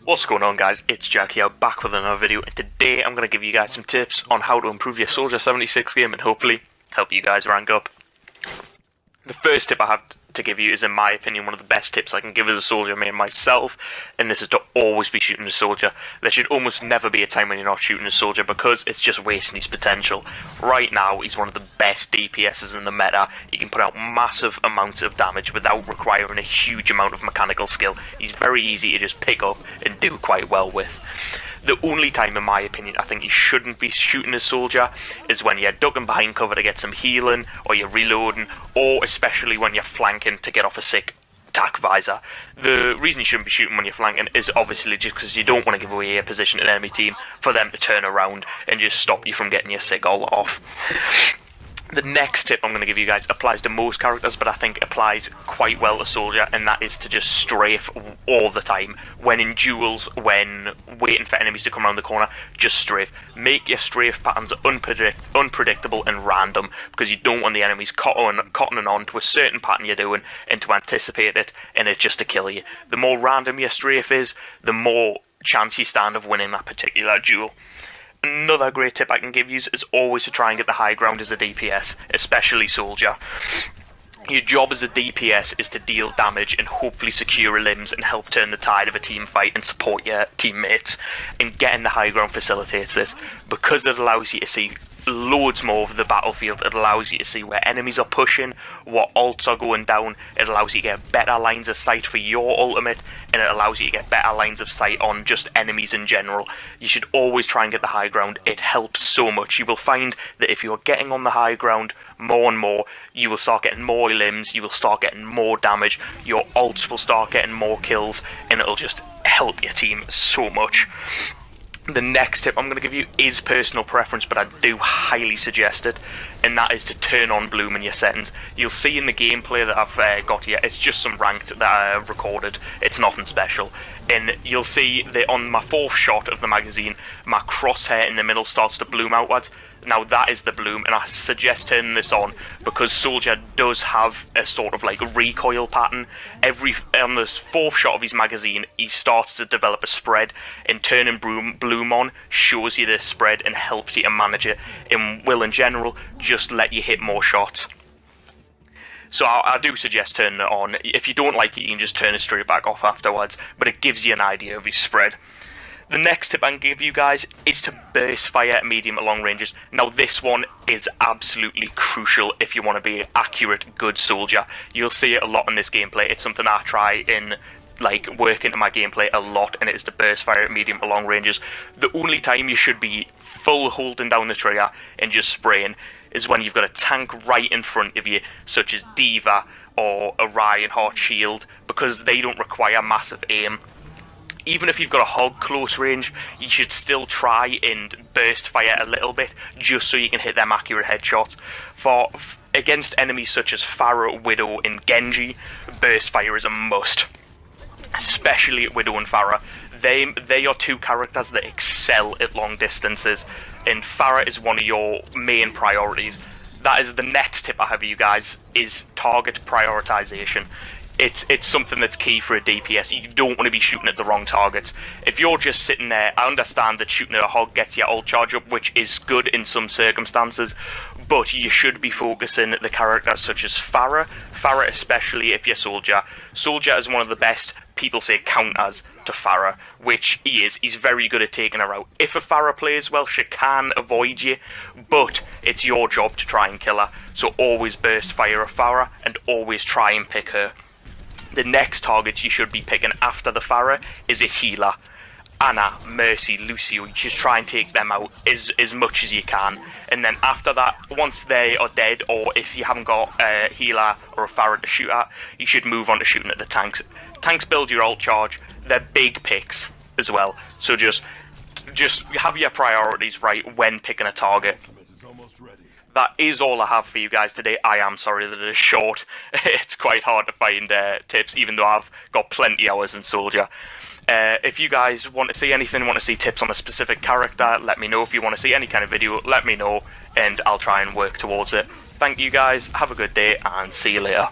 What's going on, guys? It's Jack here, back with another video, and today I'm going to give you guys some tips on how to improve your Soldier 76 game and hopefully help you guys rank up. The first tip I have to give you is, in my opinion, one of the best tips I can give as a soldier main myself, and this is to always be shooting a soldier. There should almost never be a time when you're not shooting a soldier because it's just wasting his potential. Right now, he's one of the best DPSs in the meta. He can put out massive amounts of damage without requiring a huge amount of mechanical skill. He's very easy to just pick up and do quite well with. The only time, in my opinion, I think you shouldn't be shooting a soldier is when you're ducking behind cover to get some healing, or you're reloading, or especially when you're flanking to get off a sick attack visor. The reason you shouldn't be shooting when you're flanking is obviously just because you don't want to give away a position to the enemy team for them to turn around and just stop you from getting your sick all off. The next tip I'm going to give you guys applies to most characters, but I think applies quite well to Soldier, and that is to just strafe all the time. When in duels, when waiting for enemies to come around the corner, just strafe. Make your strafe patterns unpredictable and random, because you don't want the enemies cottoning on to a certain pattern you're doing and to anticipate it, and it just to kill you. The more random your strafe is, the more chance you stand of winning that particular duel. Another great tip I can give you is always to try and get the high ground as a DPS, especially Soldier. Your job as a DPS is to deal damage and hopefully secure limbs and help turn the tide of a team fight and support your teammates. And getting the high ground facilitates this because it allows you to see loads more of the battlefield. It allows you to see where enemies are pushing, what ults are going down. It allows you to get better lines of sight for your ultimate, and it allows you to get better lines of sight on just enemies in general. You should always try and get the high ground. It helps so much. You will find that if you're getting on the high ground more and more, you will start getting more limbs, you will start getting more damage, your ults will start getting more kills, and it'll just help your team so much. The next tip I'm going to give you is personal preference, but I do highly suggest it, and that is to turn on bloom in your settings. You'll see in the gameplay that I've got here, it's just some ranked that I recorded, it's nothing special. And you'll see that on my fourth shot of the magazine, my crosshair in the middle starts to bloom outwards. Now that is the bloom, and I suggest turning this on because Soldier does have a sort of like recoil pattern. On the fourth shot of his magazine, he starts to develop a spread, and turning bloom on shows you this spread and helps you to manage it, and will in general just let you hit more shots. So I do suggest turning it on. If you don't like it, you can just turn it straight back off afterwards, but it gives you an idea of his spread. The next tip I can give you guys is to burst fire at medium at long ranges. Now this one is absolutely crucial if you want to be an accurate, good soldier. You'll see it a lot in this gameplay. It's something I try in work into my gameplay a lot, and it is to burst fire at medium to long ranges. The only time you should be full holding down the trigger and just spraying is when you've got a tank right in front of you, such as D.Va or Orion Heart Shield, because they don't require massive aim. Even if you've got a hog close range, you should still try and burst fire a little bit, just so you can hit them accurate headshots. Against enemies such as Pharah, Widow and Genji, burst fire is a must. Especially Widow and Pharah. They are two characters that excel at long distances, and Pharah is one of your main priorities. That is the next tip I have for you guys, is target prioritization. It's something that's key for a DPS. You don't want to be shooting at the wrong targets. If you're just sitting there, I understand that shooting at a hog gets your ult charge up, which is good in some circumstances, but you should be focusing the characters such as Pharah. Pharah, especially if you're Soldier. Soldier is one of the best, people say, counters to Pharah, which he is. He's very good at taking her out. If a Pharah plays well, she can avoid you, but it's your job to try and kill her. So always burst fire at Pharah and always try and pick her. The next target you should be picking after the Pharah is a healer. Anna, Mercy, Lucio, you just try and take them out as much as you can. And then after that, once they are dead, or if you haven't got a healer or a Pharah to shoot at, you should move on to shooting at the tanks. Tanks build your ult charge. They're big picks as well. So just have your priorities right when picking a target. That is all I have for you guys today. I am sorry that it is short. It's quite hard to find tips, even though I've got plenty hours in Soldier. If you guys want to see anything, want to see tips on a specific character, let me know. If you want to see any kind of video, let me know, and I'll try and work towards it. Thank you guys, have a good day, and see you later.